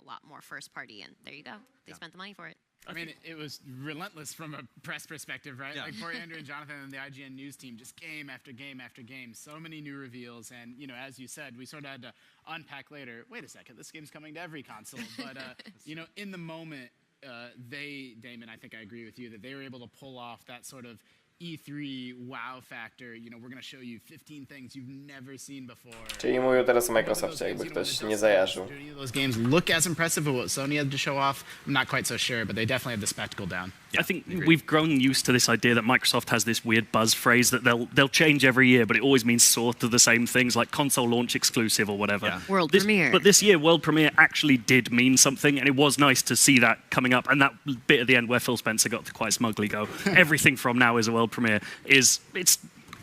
lot more first party, and there you go. They spent the money for it. I mean, it was relentless from a press perspective, right? Like poor Andrew and Jonathan and the IGN news team, just game after game after game, so many new reveals, and as you said, we sort of had to unpack later. Wait a second, this game's coming to every console, but in the moment, Damon, I think I agree with you that they were able to pull off that sort of E3 wow factor. We're going to show you 15 things you've never seen before. Czyli mówił teraz o Microsoftie, jakby ktoś nie zajarzył. Those games look as impressive as what Sony had to show off. I'm not quite so sure, but they definitely have the spectacle down. Yeah, I think we've grown used to this idea that Microsoft has this weird buzz phrase that they'll change every year, but it always means sort of the same things, like console launch exclusive or whatever. Yeah. World premiere. But this year, world premiere actually did mean something, and it was nice to see that coming up. And that bit at the end where Phil Spencer got to quite smugly go, everything from now is a world premiere, it's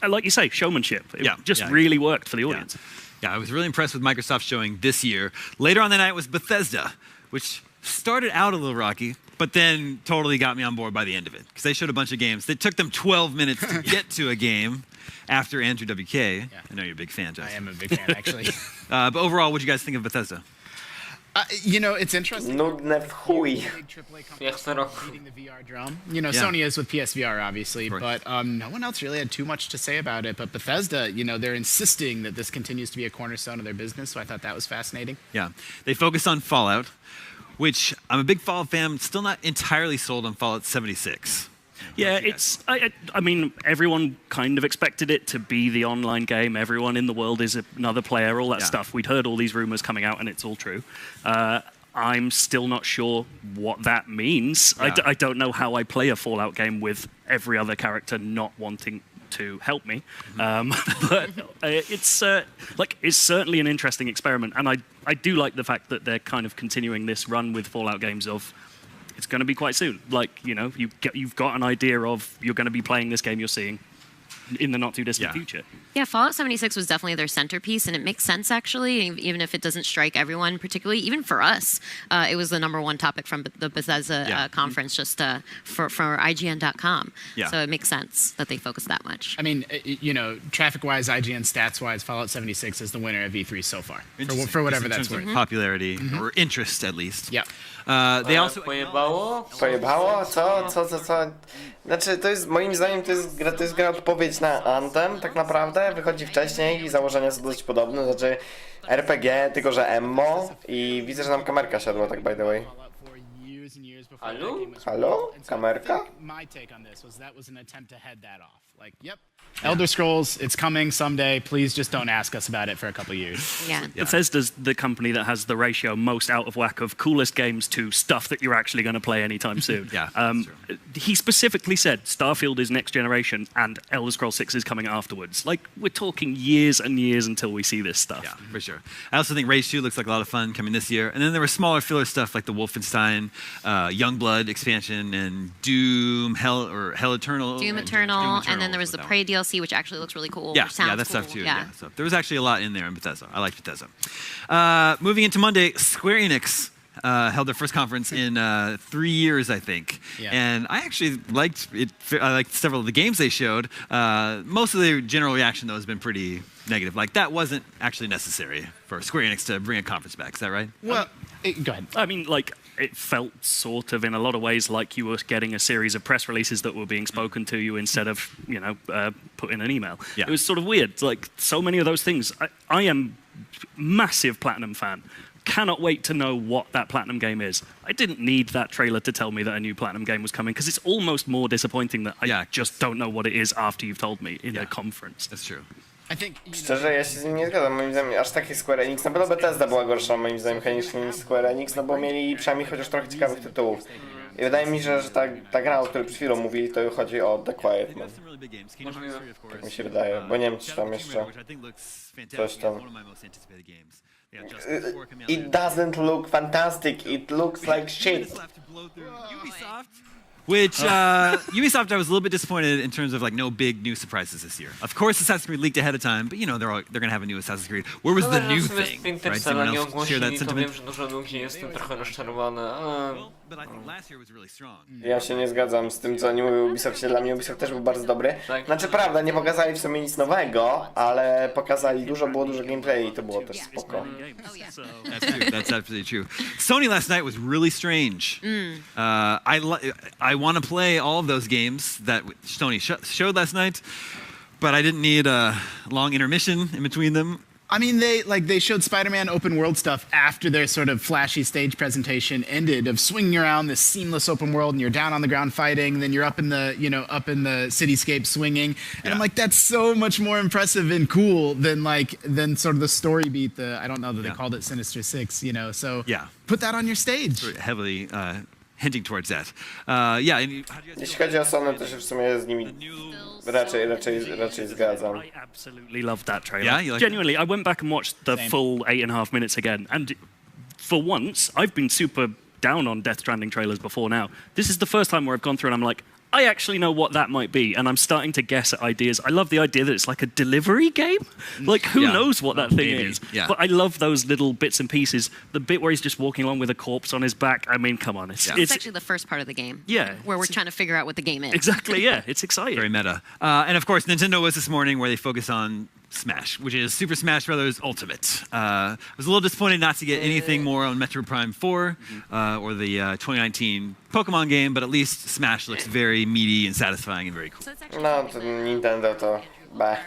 like you say, showmanship. It really worked for the audience. Yeah, I was really impressed with Microsoft showing this year. Later on the night was Bethesda, which started out a little rocky, but then totally got me on board by the end of it. Because they showed a bunch of games. It took them 12 minutes to get to a game after Andrew WK. Yeah. I know you're a big fan, Justin. I am a big fan, actually. But overall, what do you guys think of Bethesda? It's interesting. Nudne w chuj. Jak co roku. Beating the VR drum. Sony is with PSVR, obviously, but no one else really had too much to say about it. But Bethesda, they're insisting that this continues to be a cornerstone of their business, so I thought that was fascinating. Yeah, they focus on Fallout, which I'm a big Fallout fan, still not entirely sold on Fallout 76. Yeah, I mean, everyone kind of expected it to be the online game. Everyone in the world is another player, all that stuff. We'd heard all these rumors coming out, and it's all true. I'm still not sure what that means. Yeah. I don't know how I play a Fallout game with every other character not wanting to help me. But it's certainly an interesting experiment, and I do like the fact that they're kind of continuing this run with Fallout games of it's going to be quite soon. You've got an idea of you're going to be playing this game you're seeing in the not too distant future. Yeah, Fallout 76 was definitely their centerpiece, and it makes sense, actually, even if it doesn't strike everyone particularly. Even for us, it was the #1 topic from the Bethesda conference, just for IGN.com. Yeah. So it makes sense that they focus that much. I mean, traffic-wise, IGN stats-wise, Fallout 76 is the winner of E3 so far, for whatever that's worth. Popularity, or interest, at least. Yeah. They also... Pojebało? Pojebało? Co? Znaczy, to jest, moim zdaniem, to jest gra odpowiedź na Anthem, tak naprawdę. Wychodzi wcześniej i założenia są dość podobne. Znaczy, RPG, tylko że Emmo. I widzę, że nam kamerka siadła, tak by the way. Halo? Halo? Kamerka? My take on this was that was an attempt to head that off. Elder Scrolls, it's coming someday. Please just don't ask us about it for a couple years. Yeah. Bethesda's the company that has the ratio most out of whack of coolest games to stuff that you're actually going to play anytime soon. He specifically said Starfield is next generation and Elder Scrolls 6 is coming afterwards. We're talking years and years until we see this stuff. Yeah, for sure. I also think Rage 2 looks like a lot of fun coming this year. And then there was smaller filler stuff like the Wolfenstein, Youngblood expansion, and Doom, Hell Eternal. Doom Eternal, and then there was the Prey DLC, which actually looks really cool. Yeah, that cool. stuff too. Yeah. So there was actually a lot in there in Bethesda. I liked Bethesda. Moving into Monday, Square Enix held their first conference in 3 years, I think. Yeah. And I actually liked it. I liked several of the games they showed. Most of the general reaction, though, has been pretty negative. That wasn't actually necessary for Square Enix to bring a conference back. Is that right? Well, go ahead. I mean, it felt sort of, in a lot of ways, like you were getting a series of press releases that were being spoken to you instead of, put in an email. Yeah. It was sort of weird. So many of those things. I am massive Platinum fan. Cannot wait to know what that Platinum game is. I didn't need that trailer to tell me that a new Platinum game was coming, because it's almost more disappointing that I just don't know what it is after you've told me in a conference. That's true. Szczerze, ja się z nim nie zgadzam. Moim zdaniem aż taki Square Enix, na pewno Bethesda była gorsza moim zdaniem niż Square Enix, bo mieli przynajmniej chociaż trochę ciekawych tytułów. I wydaje mi się, że ta gra, o której przed chwilą mówili, to chodzi o The Quiet Man. Tak mi się wydaje, bo nie wiem, czy tam jeszcze coś tam. It doesn't look fantastic, it looks like shit. Which Ubisoft, I was a little bit disappointed in terms of like no big new surprises this year. Of course, Assassin's Creed leaked ahead of time, but you know they're going to have a new Assassin's Creed. Where was the new thing? Right? Someone nie else share that ogłosili, to sentiment? wiem, że dużo ludzi jest tym trochę rozczarowany, ale... But I think last year was really strong. Ja się nie zgadzam z tym, co oni mówią o Ubisoftie. Dla mnie Ubisoft też był bardzo dobry. Tak. Znaczy, prawda, nie pokazali w sumie nic nowego, ale pokazali było dużo gameplay i to było też spoko. So, That's true. That's absolutely true. Sony last night was really strange. I want to play all of those games that Sony showed last night, but I didn't need a long intermission in between them. I mean, they showed Spider-Man open world stuff after their sort of flashy stage presentation ended, of swinging around this seamless open world, and you're down on the ground fighting, then you're up in the cityscape swinging, and I'm like, that's so much more impressive and cool than sort of the story beat. I don't know that they called it Sinister Six, So put that on your stage. Sort of heavily hinting towards that. Yeah. And how do you guys Jeśli chodzi o Sony, to się w sumie z nimi raczej zgadzam. I absolutely loved that trailer. Yeah, you like Genuinely, I went back and watched the full 8.5 minutes again, and for once, I've been super down on Death Stranding trailers before now. This is the first time where I've gone through and I'm like, I actually know what that might be, and I'm starting to guess at ideas. I love the idea that it's like a delivery game. Like, who knows what that thing is? Yeah. But I love those little bits and pieces. The bit where he's just walking along with a corpse on his back. I mean, come on, it's actually the first part of the game. Yeah. Where we're trying to figure out what the game is. Exactly, yeah. It's exciting. very meta. And of course, Nintendo was this morning where they focus on Smash, which is Super Smash Bros. Ultimate. I was a little disappointed not to get anything more on Metro Prime 4 or the 2019 Pokemon game, but at least Smash looks very meaty and satisfying and very cool. So it's actually No, to Nintendo to Be.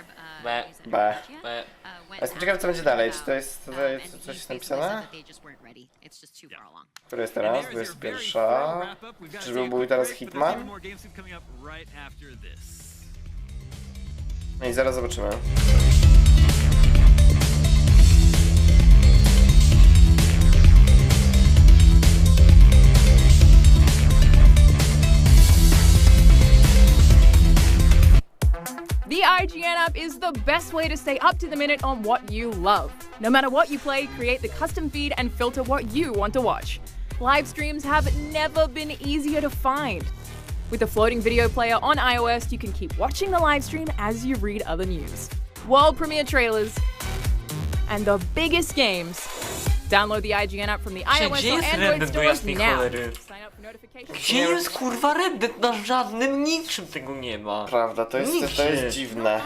Jestem ciekaw, co będzie dalej. Czy to jest coś jest napisane? Który jest teraz? 21. Czyżby był teraz Hitman? No i zaraz zobaczymy. The IGN app is the best way to stay up to the minute on what you love. No matter what you play, create the custom feed and filter what you want to watch. Live streams have never been easier to find. With the floating video player on iOS, you can keep watching the live stream as you read other news. World premiere trailers and the biggest games. Download the IGN app from the iOS gdzie or jest Android Reddit do stores jasnej now. cholery? Sign up for notifications. Gdzie jest kurwa Reddit? Na żadnym niczym tego nie ma. Prawda, to jest dziwne.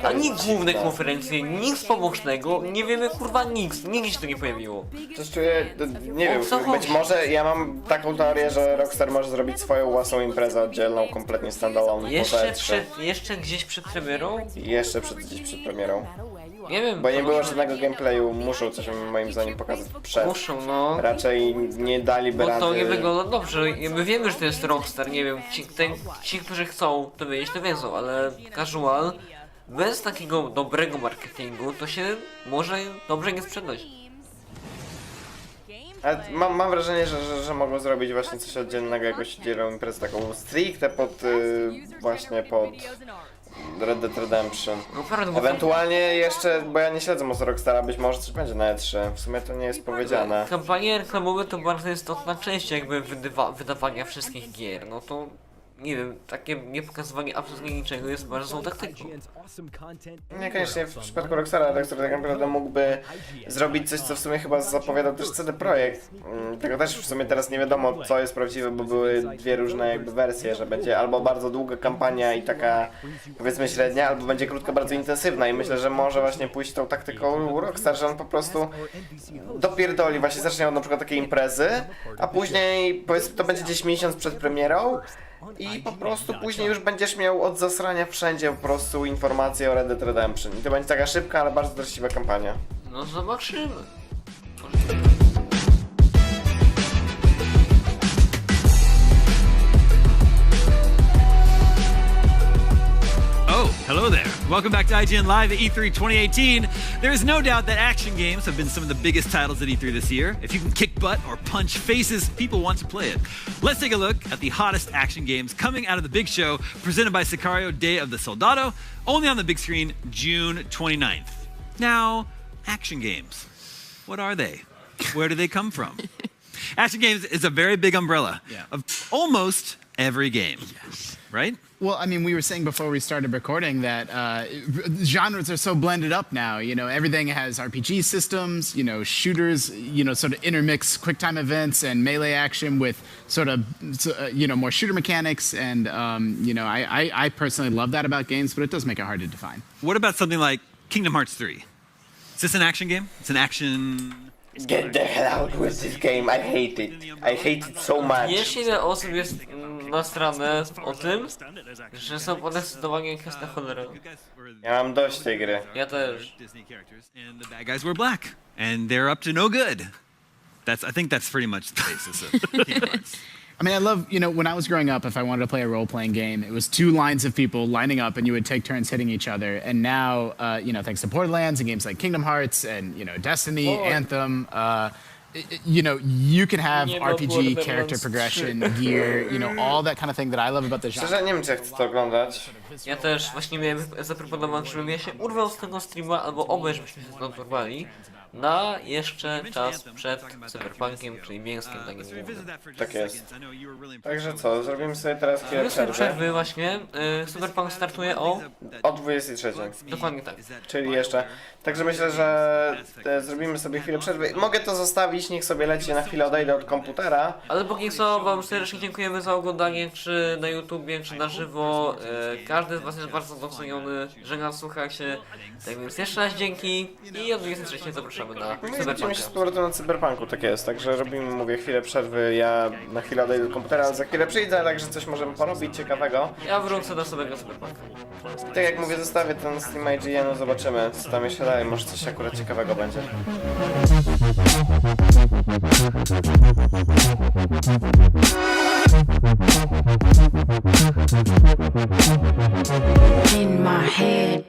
Ani główne konferencje, nic pobocznego, nie wiemy kurwa nic, nigdzie się to nie pojawiło. Coś czuję, nie wiem, być może ja mam taką teorię, że Rockstar może zrobić swoją własną imprezę oddzielną, kompletnie standalone. Jeszcze gdzieś przed premierą? Jeszcze gdzieś przed premierą. Nie wiem. Bo nie było żadnego gameplayu, muszą coś moim zdaniem pokazać przed. Muszą, no. Raczej nie daliby Bo rady. to nie wygląda dobrze. My wiemy, że to jest Rockstar, nie wiem, ci którzy chcą to wiedzieć, to wiedzą, ale casual bez takiego dobrego marketingu to się może dobrze nie sprzedać. Ale mam wrażenie, że mogą zrobić właśnie coś oddzielnego, jakąś oddzielną imprezę taką stricte właśnie pod Red Dead Redemption. No prawda, bo Ewentualnie jeszcze, bo ja nie śledzę mocno Rockstara, być może coś będzie na E3. W sumie to nie jest powiedziane. kampanie reklamowe to bardzo istotna część jakby wydawania wszystkich gier. No to nie wiem, takie niepokazywanie absolutnie niczego jest bardzo złą taktyką. Niekoniecznie w przypadku Rockstara, Rockstar tak naprawdę mógłby zrobić coś, co w sumie chyba zapowiadał też CD Projekt. Tego też w sumie teraz nie wiadomo, co jest prawdziwe, bo były dwie różne jakby wersje, że będzie albo bardzo długa kampania i taka powiedzmy średnia, albo będzie krótka, bardzo intensywna i myślę, że może właśnie pójść tą taktyką Rockstar, że on po prostu dopierdoli, właśnie zacznie od na przykład takiej imprezy, a później powiedzmy to będzie gdzieś miesiąc przed premierą i po prostu później już będziesz miał od zasrania wszędzie po prostu informacje o Red Dead Redemption. I to będzie taka szybka, ale bardzo treściwa kampania. No zobaczymy. Oh, hello there. Welcome back to IGN Live at E3 2018. There is no doubt that action games have been some of the biggest titles at E3 this year. If you can kick butt or punch faces, people want to play it. Let's take a look at the hottest action games coming out of the big show, presented by Sicario Day of the Soldado, only on the big screen June 29th. Now, action games. What are they? Where do they come from? Action games is a very big umbrella of almost every game, right? Well, I mean, we were saying before we started recording that genres are so blended up now. You know, everything has RPG systems, you know, shooters, you know, sort of intermix quick time events and melee action with sort of, you know, more shooter mechanics. And, you know, I personally love that about games, but it does make it hard to define. What about something like Kingdom Hearts 3? Is this an action game? It's an action... Get the hell out with this game, I hate it. I hate it so much. Wiesz, ile osób jest nastrane o tym, że są podekscytowane jak jasna cholera. Ja mam dość tej gry. Ja też. Disney characters, and the bad guys were black, and they're up to no good. I think that's pretty much the basis of Kingdom Hearts. I mean, I love, you know, when I was growing up, if I wanted to play a role-playing game, it was 2 lines of people lining up and you would take turns hitting each other. And now, you know, thanks to Borderlands and games like Kingdom Hearts and, you know, Destiny, Anthem, you know, you can have RPG, character progression, gear, you know, all that kind of thing that I love about the genre. Szczerze nie wiem, czy ja chcę to oglądać. Ja też właśnie miałem zaproponować, żebym ja się urwał z tego streama, albo obaj, żebyśmy się stąd urwali, na jeszcze czas przed Cyberpunkiem, czyli mięskiem takim głównym. Tak jest. Także co, zrobimy sobie teraz chwilę przerwy. Przerwy właśnie, Cyberpunk startuje O 23. Dokładnie tak. Czyli jeszcze. Także myślę, że zrobimy sobie chwilę przerwy. Mogę to zostawić, niech sobie leci, na chwilę odejdę od komputera. Ale póki co wam serdecznie dziękujemy za oglądanie, czy na YouTubie, czy na żywo. Każdy z was jest bardzo doceniony, że nas słuchacie. Tak więc jeszcze raz dzięki i o 23 zapraszamy na No i widzimy się z Cyberpunka. powrotem na Cyberpunku, tak jest. Także robimy, mówię, chwilę przerwy. Ja na chwilę odejdę do komputera, ale za chwilę przyjdę, także coś możemy porobić ciekawego. Ja wrócę do samego Cyberpunka. I tak jak mówię, zostawię ten stream IGN'u, zobaczymy, co tam jeszcze dalej. Może coś akurat ciekawego będzie. In my head.